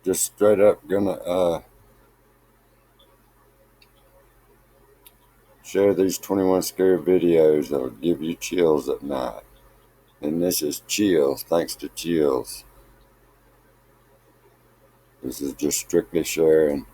Just straight up gonna share these 21 scary videos that'll give you chills at night. And this is Chills, thanks to Chills. This is just strictly sharing.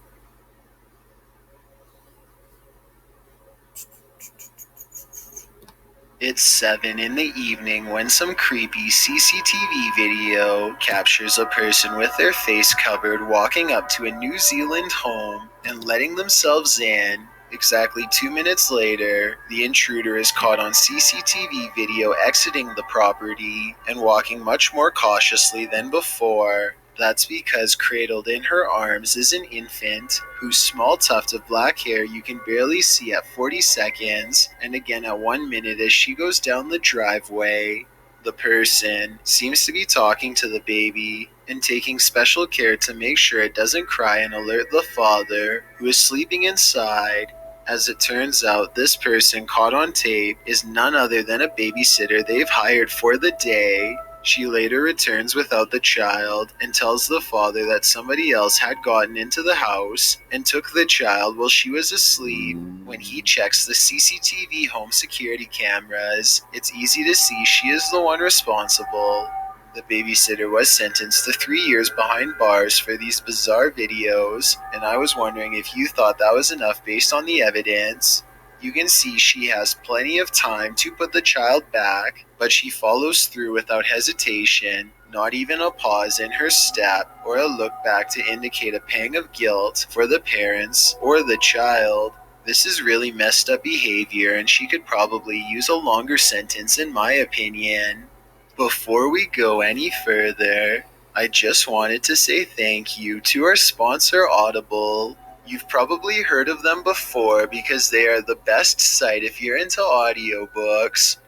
It's 7 in the evening when some creepy CCTV video captures a person with their face covered walking up to a New Zealand home and letting themselves in. Exactly 2 minutes later, the intruder is caught on CCTV video exiting the property and walking much more cautiously than before. That's because cradled in her arms is an infant whose small tuft of black hair you can barely see at 40 seconds and again at 1 minute as she goes down the driveway. The person seems to be talking to the baby and taking special care to make sure it doesn't cry and alert the father, who is sleeping inside. As it turns out, this person caught on tape is none other than a babysitter they've hired for the day. She later returns without the child and tells the father that somebody else had gotten into the house and took the child while she was asleep. When he checks the CCTV home security cameras, it's easy to see she is the one responsible. The babysitter was sentenced to 3 years behind bars for these bizarre videos, and I was wondering if you thought that was enough based on the evidence. You can see she has plenty of time to put the child back, but she follows through without hesitation, not even a pause in her step or a look back to indicate a pang of guilt for the parents or the child. This is really messed up behavior, and she could probably use a longer sentence in my opinion. Before we go any further, I just wanted to say thank you to our sponsor Audible. You've probably heard of them before because they are the best site if you're into audiobooks.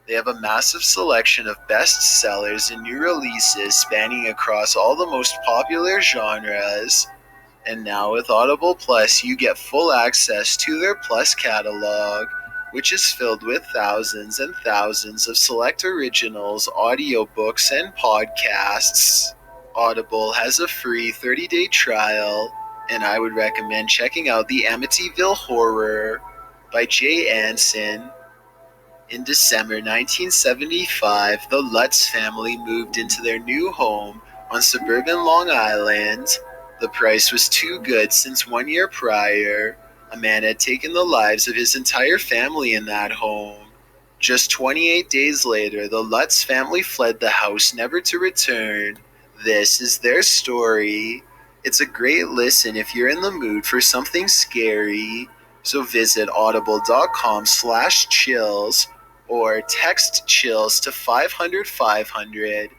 They have a massive selection of bestsellers and new releases spanning across all the most popular genres. And now with Audible Plus, you get full access to their Plus catalog, which is filled with thousands and thousands of select originals, audiobooks, and podcasts. Audible has a free 30-day trial, and I would recommend checking out The Amityville Horror by Jay Anson. In December 1975, the Lutz family moved into their new home on suburban Long Island. The price was too good since 1 year prior, a man had taken the lives of his entire family in that home. Just 28 days later, the Lutz family fled the house never to return. This is their story. It's a great listen if you're in the mood for something scary. So visit audible.com/chills or text chills to 500 500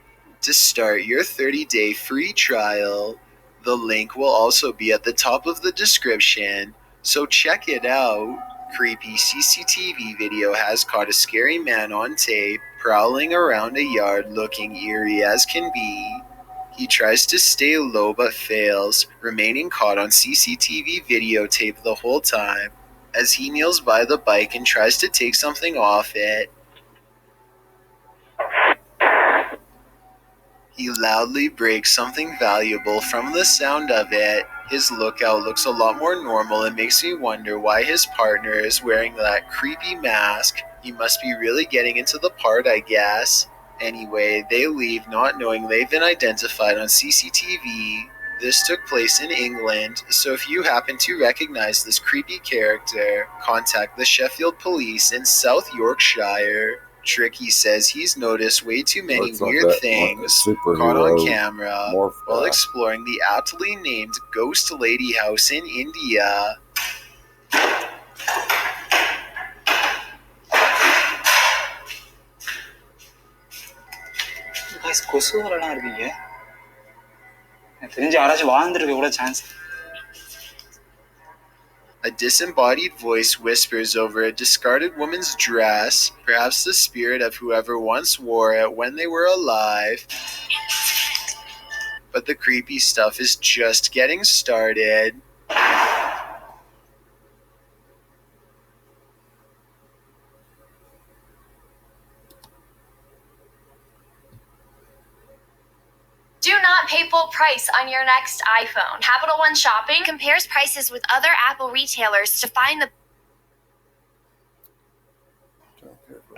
to start your 30-day free trial. The link will also be at the top of the description, so check it out. Creepy CCTV video has caught a scary man on tape prowling around a yard looking eerie as can be. He tries to stay low but fails, remaining caught on CCTV videotape the whole time. As he kneels by the bike and tries to take something off it, he loudly breaks something valuable from the sound of it. His lookout looks a lot more normal and makes me wonder why his partner is wearing that creepy mask. He must be really getting into the part, I guess. Anyway, they leave not knowing they've been identified on CCTV. This took place in England, so if you happen to recognize this creepy character, contact the Sheffield Police in South Yorkshire. Tricky says he's noticed way too many Looks like weird that things caught on superhero camera morph while guy. exploring the aptly named Ghost Lady House in India. guys, கொசு வரலாம் இருக்கீங்க. எனக்கு தெரிஞ்சு யாராச்சும் வாழ்ந்துருக்க கூட chance. A disembodied voice whispers over a discarded woman's dress, perhaps the spirit of whoever once wore it when they were alive. But the creepy stuff is just getting started. Do not pay full price on your next iPhone. Capital One Shopping compares prices with other Apple retailers to find the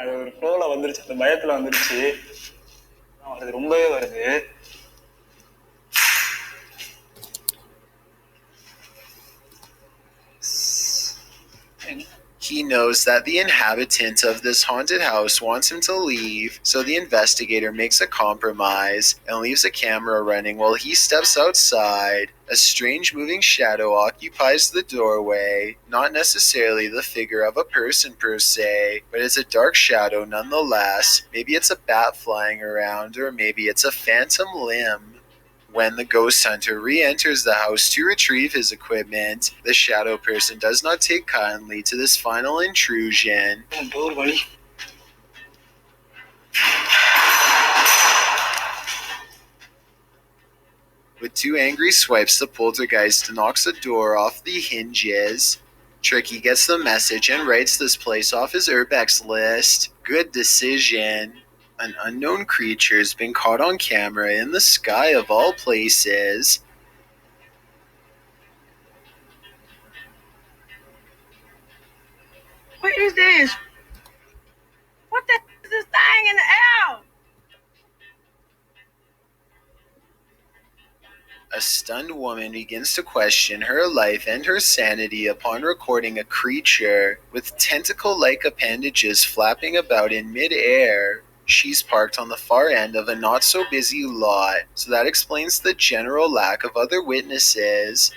அது ஒரு ஃப்ளோல வந்துருச்சு, அந்த பயத்துல வந்துருச்சு. அது ரொம்பவே வருது. He knows that the inhabitant of this haunted house wants him to leave, so the investigator makes a compromise and leaves a camera running while he steps outside. A strange moving shadow occupies the doorway, not necessarily the figure of a person per se, but it's a dark shadow nonetheless. Maybe it's a bat flying around, or maybe it's a phantom limb. When the ghost hunter re-enters the house to retrieve his equipment, the shadow person does not take kindly to this final intrusion. With 2 angry swipes, the poltergeist knocks the door off the hinges. Tricky gets the message and writes this place off his urbex list. Good decision. An unknown creature has been caught on camera in the sky of all places. What is this? What the is this thing in the air? A stunned woman begins to question her life and her sanity upon recording a creature with tentacle-like appendages flapping about in mid-air. She's parked on the far end of a not-so-busy lot, so that explains the general lack of other witnesses.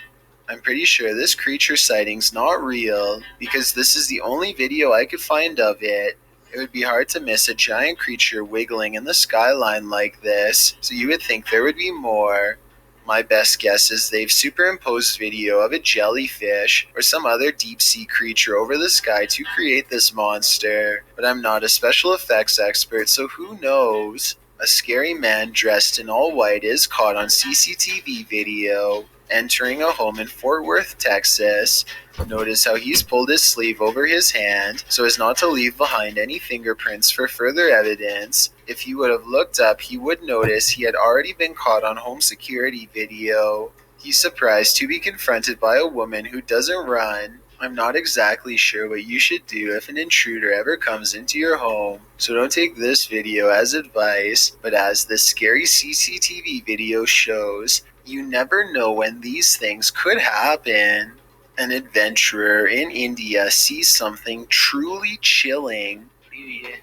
I'm pretty sure this creature sighting's not real, because this is the only video I could find of it. It would be hard to miss a giant creature wiggling in the skyline like this, so you would think there would be more. My best guess is they've superimposed video of a jellyfish or some other deep-sea creature over the sky to create this monster, but I'm not a special effects expert, so who knows? A scary man dressed in all white is caught on CCTV video entering a home in Fort Worth, Texas. Notice how he's pulled his sleeve over his hand so as not to leave behind any fingerprints for further evidence. If he would have looked up, he would notice he had already been caught on home security video. He's surprised to be confronted by a woman who doesn't run. I'm not exactly sure what you should do if an intruder ever comes into your home, so don't take this video as advice, but as this scary CCTV video shows, you never know when these things could happen. An adventurer in India sees something truly chilling. ये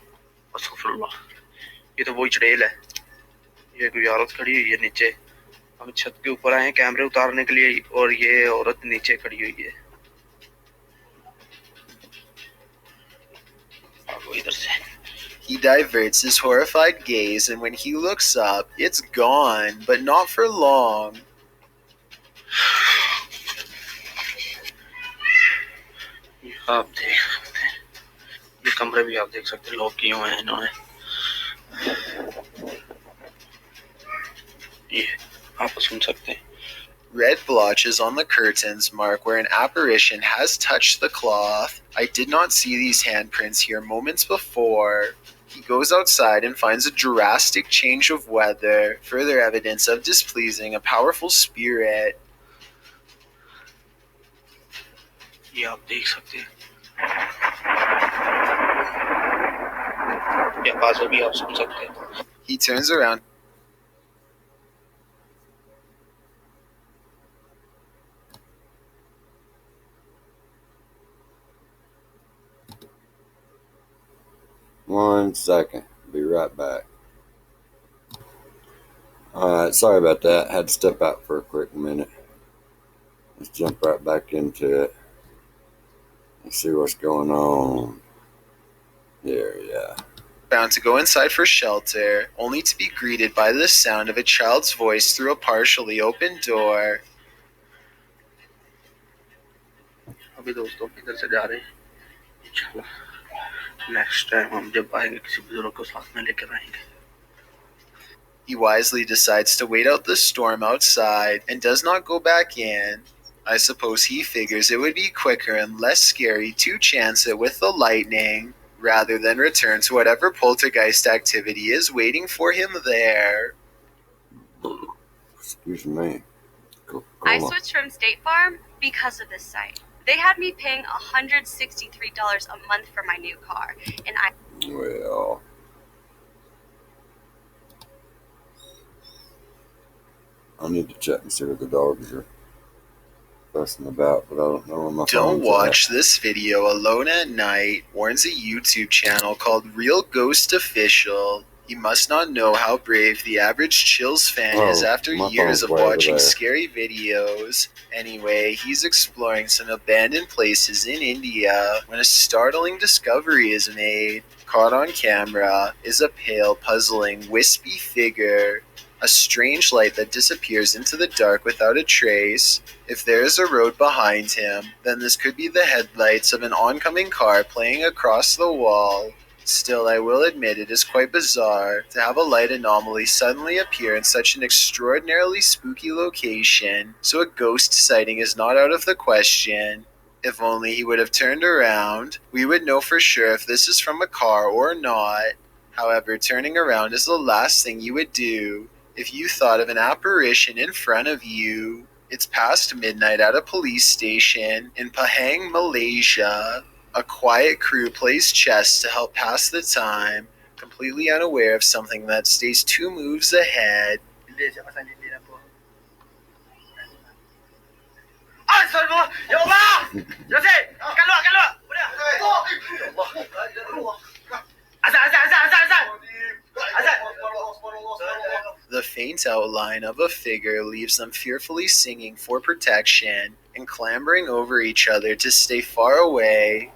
तो वही चुड़ैल है। ये कोई औरत खड़ी हुई है नीचे। हम छत के ऊपर आए हैं कैमरे उतारने के लिए और ये औरत नीचे खड़ी हुई है। आगो इधर से। He diverts his horrified gaze, and when he looks up, it's gone, but not for long. आप देख सकते हैं, ये कमरे भी आप देख सकते हैं लॉक किए हुए हैं इन्होंने। ये आप सुन सकते हैं। Red blotches on the curtains mark where an apparition has touched the cloth. I did not see these handprints here moments before. He goes outside and finds a drastic change of weather, further evidence of displeasing a powerful spirit. ये आप देख सकते हैं, ये आवाज़ें भी आप सुन सकते हैं। He turns around. One second. Be right back. Alright, sorry about that. Had to step out for a quick minute. Let's jump right back into it. Let's see what's going on. Here, yeah. Bound to go inside for shelter, only to be greeted by the sound of a child's voice through a partially open door. अभी दोस्तों इधर से जा रहे हैं। इंशाल्लाह next time हम जब आएंगे किसी बुजुर्ग को साथ में लेकर आएंगे। He wisely decides to wait out the storm outside and does not go back in. I suppose he figures it would be quicker and less scary to chance it with the lightning, rather than return to whatever poltergeist activity is waiting for him there. Excuse me. I Coca-Cola. switched from State Farm because of this site. They had me paying $163 a month for my new car, and Well, I need to check and see what the dogs are fussing about, but I don't know where my Don't phone's watch this video alone at night, warns a YouTube channel called Real Ghost Official. You must not know how brave the average Chills fan is after my years phone's of way over watching there. scary videos. Anyway, he's exploring some abandoned places in India when a startling discovery is made. Caught on camera is a pale, puzzling, wispy figure. A strange light that disappears into the dark without a trace. If there is a road behind him, then this could be the headlights of an oncoming car playing across the wall. Still, I will admit it is quite bizarre to have a light anomaly suddenly appear in such an extraordinarily spooky location, so a ghost sighting is not out of the question. If only he would have turned around, we would know for sure if this is from a car or not. However, turning around is the last thing you would do if you thought of an apparition in front of you. It's past midnight at a police station in Pahang, Malaysia. A quiet crew plays chess to help pass the time, completely unaware of something that stays 2 moves ahead. Ya Allah! Yosef! Keluar, keluar! Azan! The faint outline of a figure leaves them fearfully singing for protection and clambering over each other to stay far away.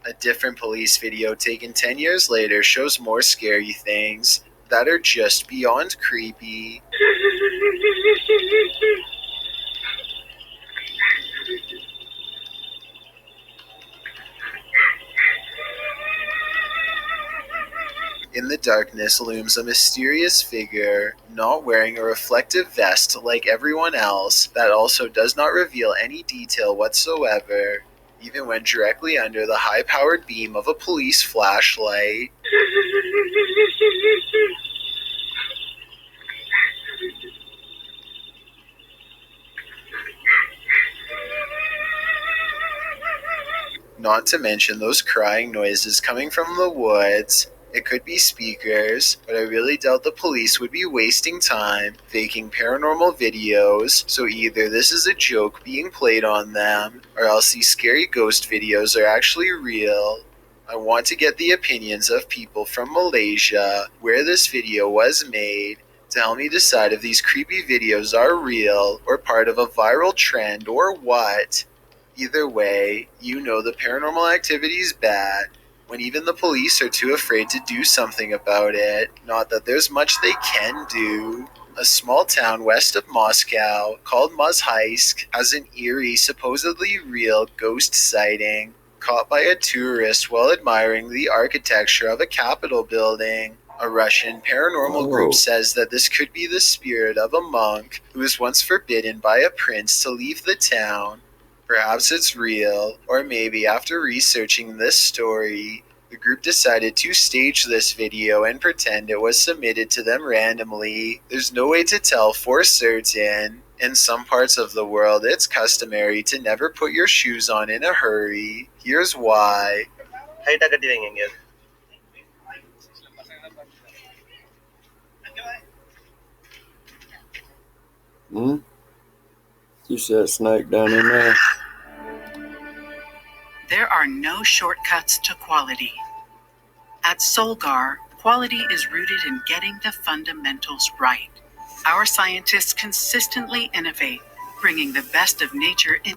A different police video taken 10 years later shows more scary things that are just beyond creepy. In the darkness looms a mysterious figure, not wearing a reflective vest like everyone else, that also does not reveal any detail whatsoever, even when directly under the high-powered beam of a police flashlight. Not to mention those crying noises coming from the woods. It could be speakers, but I really doubt the police would be wasting time faking paranormal videos, so either this is a joke being played on them, or else these scary ghost videos are actually real. I want to get the opinions of people from Malaysia, where this video was made, to help me decide if these creepy videos are real, or part of a viral trend, or what. Either way, you know the paranormal activity is bad, when even the police are too afraid to do something about it. Not that there's much they can do. A small town west of Moscow called Mozhaisk has an eerie, supposedly real ghost sighting, caught by a tourist while admiring the architecture of a Capitol building. A Russian paranormal group says that this could be the spirit of a monk who was once forbidden by a prince to leave the town. Perhaps it's real, or maybe after researching this story, the group decided to stage this video and pretend it was submitted to them randomly. There's no way to tell for certain. In some parts of the world, it's customary to never put your shoes on in a hurry. Here's why. You see that snake down in there? There are no shortcuts to quality. At Solgar, quality is rooted in getting the fundamentals right. Our scientists consistently innovate, bringing the best of nature in.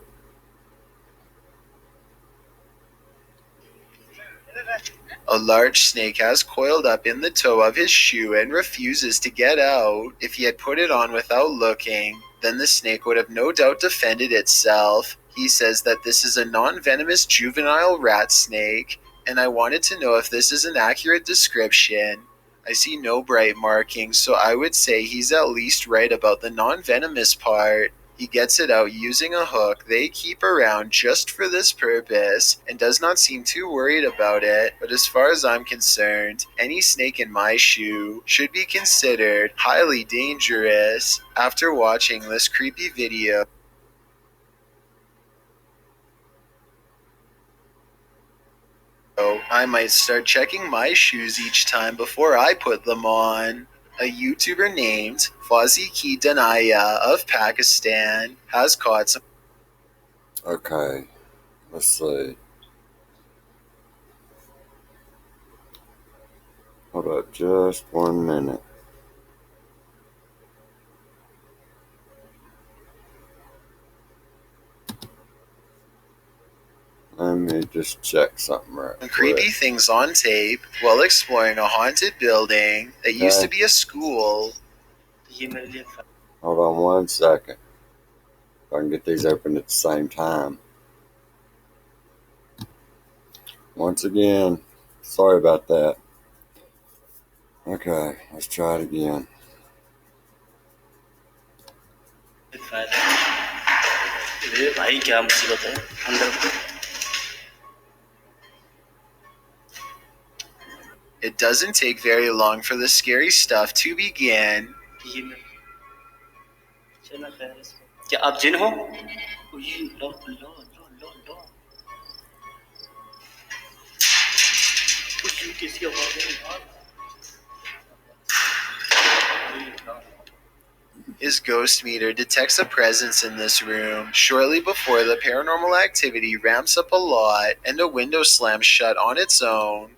A large snake has coiled up in the toe of his shoe and refuses to get out. If he had put it on without looking, then the snake would have no doubt defended itself. He says that this is a non-venomous juvenile rat snake, and I wanted to know if this is an accurate description. I see no bright markings, so I would say he's at least right about the non-venomous part. He gets it out using a hook they keep around just for this purpose and does not seem too worried about it, but as far as I'm concerned, any snake in my shoe should be considered highly dangerous. After watching this creepy video, I might start checking my shoes each time before I put them on. A YouTuber named Fauzi Ki Danaya of Pakistan has caught some. Okay, let's see. Hold up just 1 minute. Let me just check something right quick. Creepy things on tape while exploring a haunted building that used to be a school. Hold on 1 second. If I can get these open at the same time. Once again, sorry about that. Okay, let's try it again. It doesn't take very long for the scary stuff to begin. क्या आप जिन हो? His ghost meter detects a presence in this room shortly before the paranormal activity ramps up a lot and a window slams shut on its own.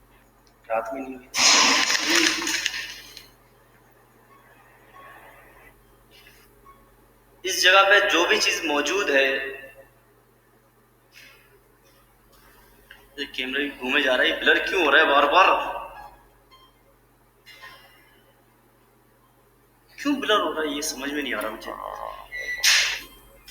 इस जगह पे जो भी चीज मौजूद है, ये कैमरा भी घूमे जा रहा है, ब्लर क्यों हो रहा है बार बार? क्यों ब्लर हो रहा है ये समझ में नहीं आ रहा मुझे.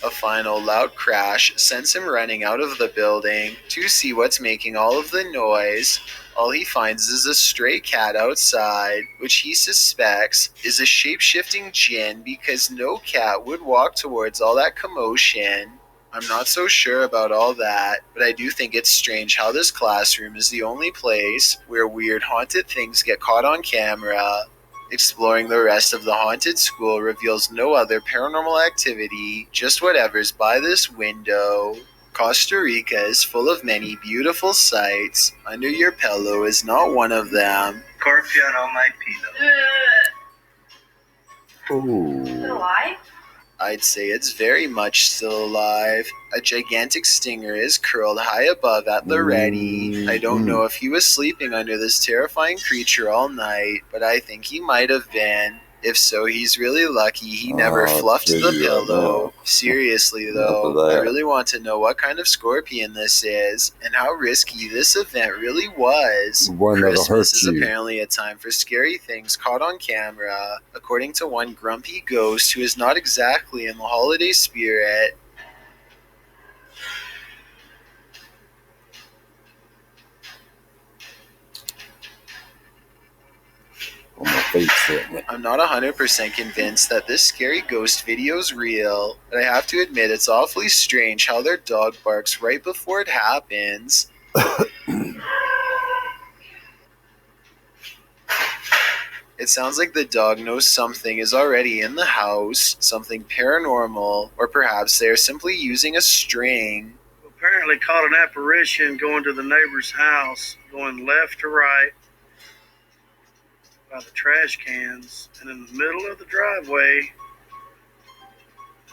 A final loud crash sends him running out of the building to see what's making all of the noise. All he finds is a stray cat outside, which he suspects is a shape-shifting jinn because no cat would walk towards all that commotion. I'm not so sure about all that, but I do think it's strange how this classroom is the only place where weird haunted things get caught on camera. Exploring the rest of the haunted school reveals no other paranormal activity, just whatever's by this window. Costa Rica is full of many beautiful sights. Under your pillow is not one of them. Scorpion on my pillow. Ooh. Still alive? I'd say it's very much still alive. A gigantic stinger is curled high above at the ready. I don't know if he was sleeping under this terrifying creature all night, but I think he might have been. If so, he's really lucky he never fluffed the pillow. Seriously though, I really want to know what kind of scorpion this is, and how risky this event really was. Christmas is apparently a time for scary things caught on camera, according to one grumpy ghost who is not exactly in the holiday spirit. I'm not 100% convinced that this scary ghost video is real, but I have to admit it's awfully strange how their dog barks right before it happens. It sounds like the dog knows something is already in the house, something paranormal, or perhaps they're simply using a string. Apparently caught an apparition going to the neighbor's house, going left to right by the trash cans, and in the middle of the driveway,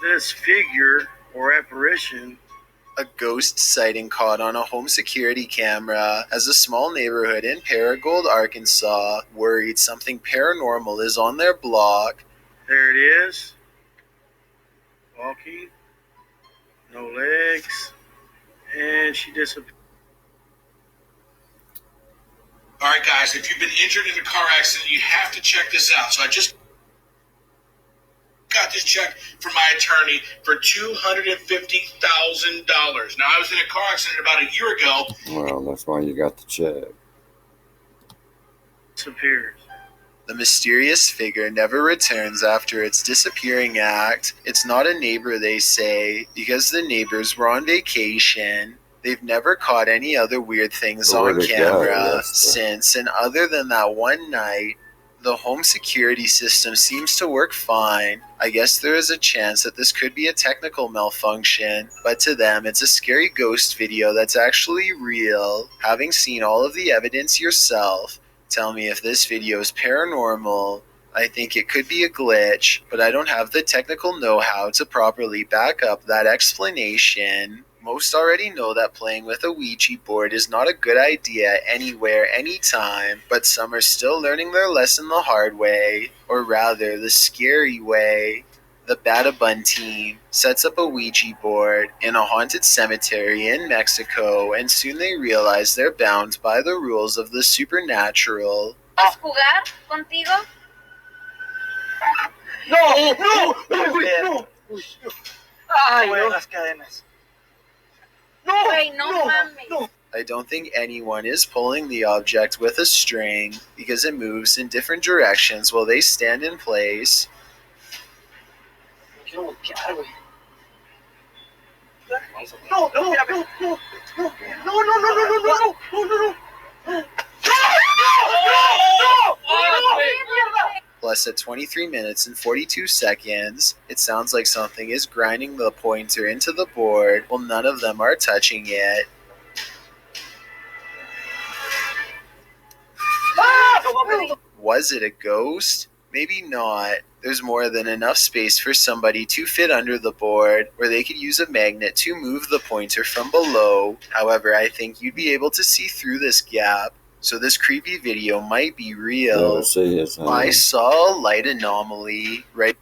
this figure or apparition. A ghost sighting caught on a home security camera as a small neighborhood in Paragould, Arkansas, worried something paranormal is on their block. There it is. Walking. No legs. And she disappeared. All right, guys, if you've been injured in a car accident, you have to check this out. So I just got this check from my attorney for $250,000. Now, I was in a car accident about a year ago. Well, that's why you got the check. Disappears. The mysterious figure never returns after its disappearing act. It's not a neighbor, they say, because the neighbors were on vacation. They've never caught any other weird things on camera since, and other than that one night, the home security system seems to work fine. I guess there is a chance that this could be a technical malfunction, but to them it's a scary ghost video that's actually real. Having seen all of the evidence yourself, tell me if this video is paranormal. I think it could be a glitch, but I don't have the technical know-how to properly back up that explanation. Most already know that playing with a Ouija board is not a good idea anywhere, anytime, but some are still learning their lesson the hard way, or rather, the scary way. The Batabun team sets up a Ouija board in a haunted cemetery in Mexico, and soon they realize they're bound by the rules of the supernatural. ¿Puedes jugar contigo? ¡No! ¡No! ¡No! ¡Ay, no! Las cadenas. ¡No! Güey, no mames. ¡No! I don't think anyone is pulling the object with a string because it moves in different directions while they stand in place. Quiero voltear, güey. No, no, no, no, no, no, no, no, no, no, no, no, no, no. Plus, at 23 minutes and 42 seconds, it sounds like something is grinding the pointer into the board while none of them are touching it. Was it a ghost? Maybe not. There's more than enough space for somebody to fit under the board where they could use a magnet to move the pointer from below. However, I think you'd be able to see through this gap, so this creepy video might be real. I saw a light anomaly right.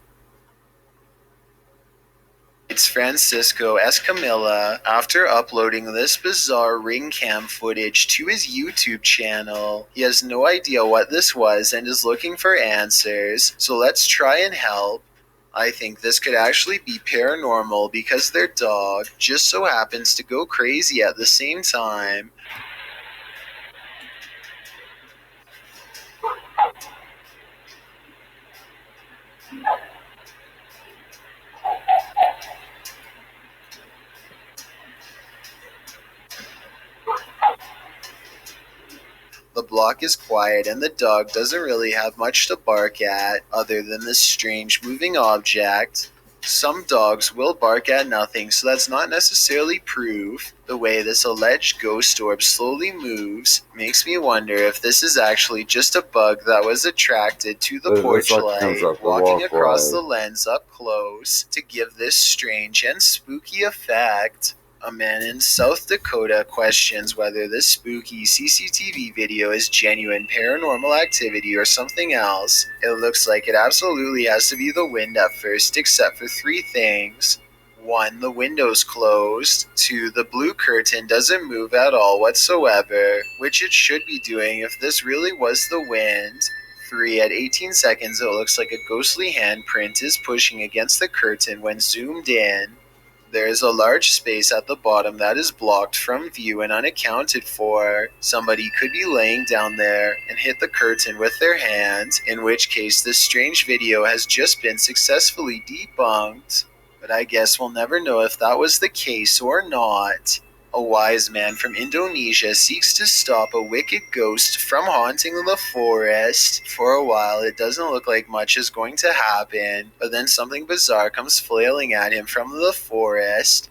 It's Francisco Escamilla after uploading this bizarre ring cam footage to his YouTube channel. He has no idea what this was and is looking for answers, so let's try and help. I think this could actually be paranormal because their dog just so happens to go crazy at the same time. The block is quiet and the dog doesn't really have much to bark at other than this strange moving object. Some dogs will bark at nothing, so that's not necessarily proof. The way this alleged ghost orb slowly moves makes me wonder if this is actually just a bug that was attracted to the porch light, walking across the lens up close to give this strange and spooky effect. A man in South Dakota questions whether this spooky CCTV video is genuine paranormal activity or something else. It looks like it absolutely has to be the wind at first, except for three things. 1, the window's closed. 2, the blue curtain doesn't move at all whatsoever, which it should be doing if this really was the wind. 3, at 18 seconds it looks like a ghostly handprint is pushing against the curtain when zoomed in. There is a large space at the bottom that is blocked from view and unaccounted for. Somebody could be laying down there and hit the curtain with their hand, in which case this strange video has just been successfully debunked. But I guess we'll never know if that was the case or not. A wise man from Indonesia seeks to stop a wicked ghost from haunting the forest. For a while, it doesn't look like much is going to happen, but then something bizarre comes flailing at him from the forest.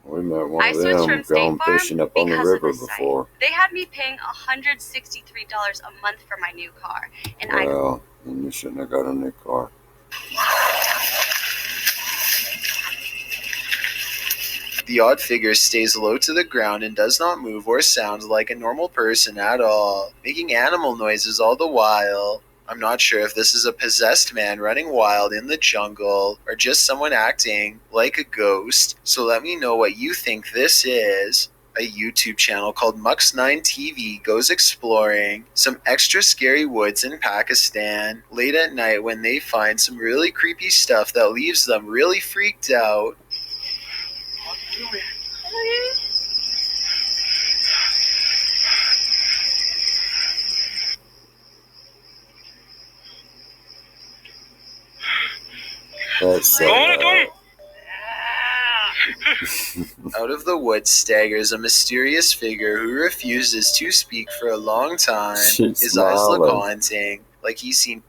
We met one I of switched them from State going Farm fishing up on the because of river this site. before. They had me paying $163 a month for my new car, and Well, then you shouldn't have got a new car. The odd figure stays low to the ground and does not move or sound like a normal person at all, making animal noises all the while. I'm not sure if this is a possessed man running wild in the jungle or just someone acting like a ghost, so let me know what you think this is. A YouTube channel called Mux9 TV goes exploring some extra scary woods in Pakistan late at night when they find some really creepy stuff that leaves them really freaked out. That's so Out of the woods staggers a mysterious figure who refuses to speak for a long time. She's His eyes look smiling. haunting, like he's seen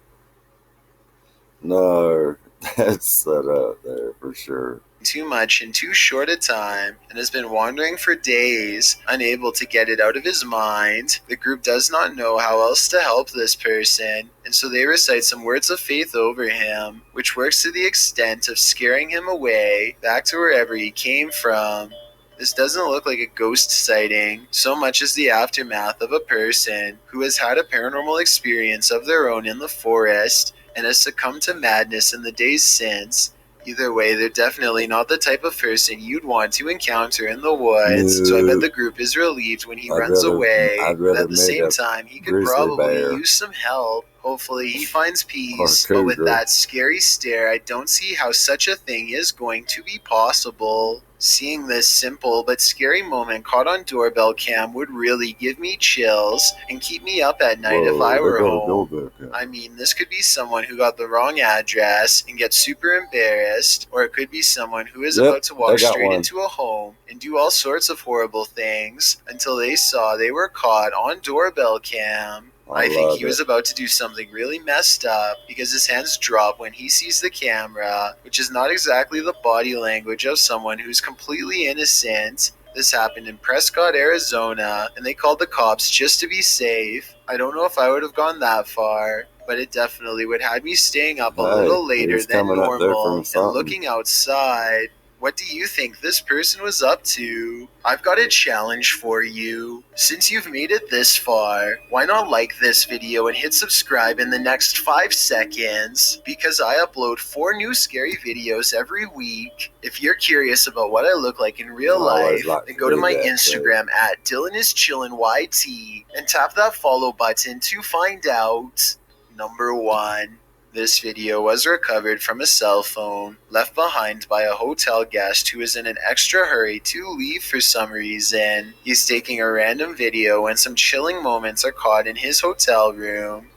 No, that's set up there for sure. too much in too short a time and has been wandering for days, unable to get it out of his mind. The group does not know how else to help this person, and so they recite some words of faith over him, which works to the extent of scaring him away back to wherever he came from. This doesn't look like a ghost sighting so much as the aftermath of a person who has had a paranormal experience of their own in the forest and has succumbed to madness in the days since. Either way, they're definitely not the type of person you'd want to encounter in the woods, so I bet the group is relieved when he runs away. But at the same time, he could grizzly probably bear. use some help. Hopefully he finds peace, Or but with cougar. that scary stare, I don't see how such a thing is going to be possible. Seeing this simple but scary moment caught on doorbell cam would really give me chills and keep me up at night if I were home. I mean, this could be someone who got the wrong address and gets super embarrassed, or it could be someone who is Yep, about to walk I got straight one. into a home and do all sorts of horrible things until they saw they were caught on doorbell cam. I think love he was about to do something really messed up because his hands drop when he sees the camera, which is not exactly the body language of someone who's completely innocent. This happened in Prescott, Arizona, and they called the cops just to be safe. I don't know if I would have gone that far, but it definitely would have me staying up a little Hey, later he's than coming up there normal from and something. looking outside. What do you think this person was up to? I've got a challenge for you. Since you've made it this far, why not like this video and hit subscribe in the next 5 seconds? Because I upload 4 new scary videos every week. If you're curious about what I look like in real I always life, like then to go to do my that, Instagram at DylanIsChillinYT and tap that follow button to find out. Number 1. This video was recovered from a cell phone left behind by a hotel guest who is in an extra hurry to leave for some reason. He's taking a random video when some chilling moments are caught in his hotel room.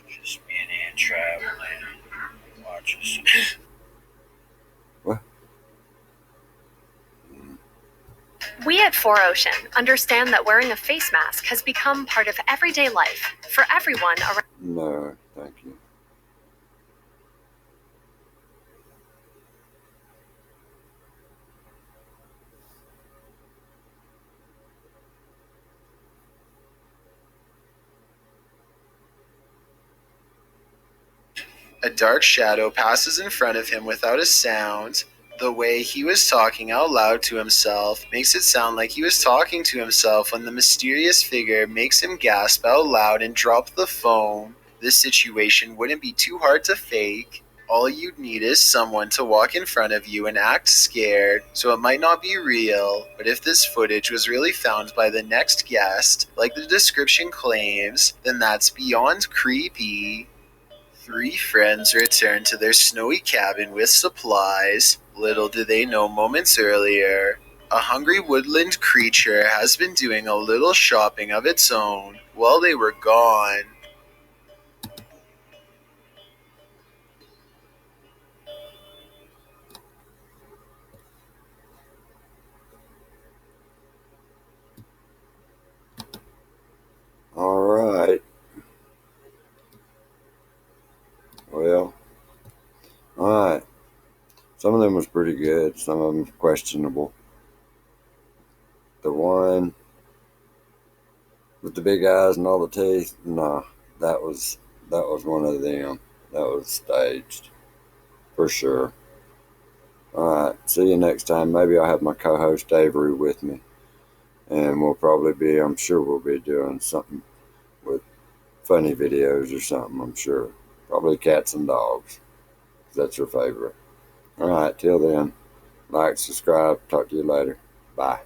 Just me and Ann traveling. Watch us. We at 4Ocean understand that wearing a face mask has become part of everyday life for everyone around. No, thank you. A dark shadow passes in front of him without a sound. The way he was talking out loud to himself makes it sound like he was talking to himself when the mysterious figure makes him gasp out loud and drop the phone. This situation wouldn't be too hard to fake. All you'd need is someone to walk in front of you and act scared, so it might not be real, but if this footage was really found by the next guest, like the description claims, then that's beyond creepy. 3 friends return to their snowy cabin with supplies. Little do they know moments earlier, a hungry woodland creature has been doing a little shopping of its own while they were gone. All right. Well, all right. Some of them was pretty good. Some of them questionable. The one with the big eyes and all the teeth, nah, that was one of them. That was staged, for sure. All right. See you next time. Maybe I'll have my co-host Avery with me, and I'm sure we'll be doing something with funny videos or something. I'm sure. Probably cats and dogs. That's your favorite. All right, till then, like, subscribe. Talk to you later. Bye.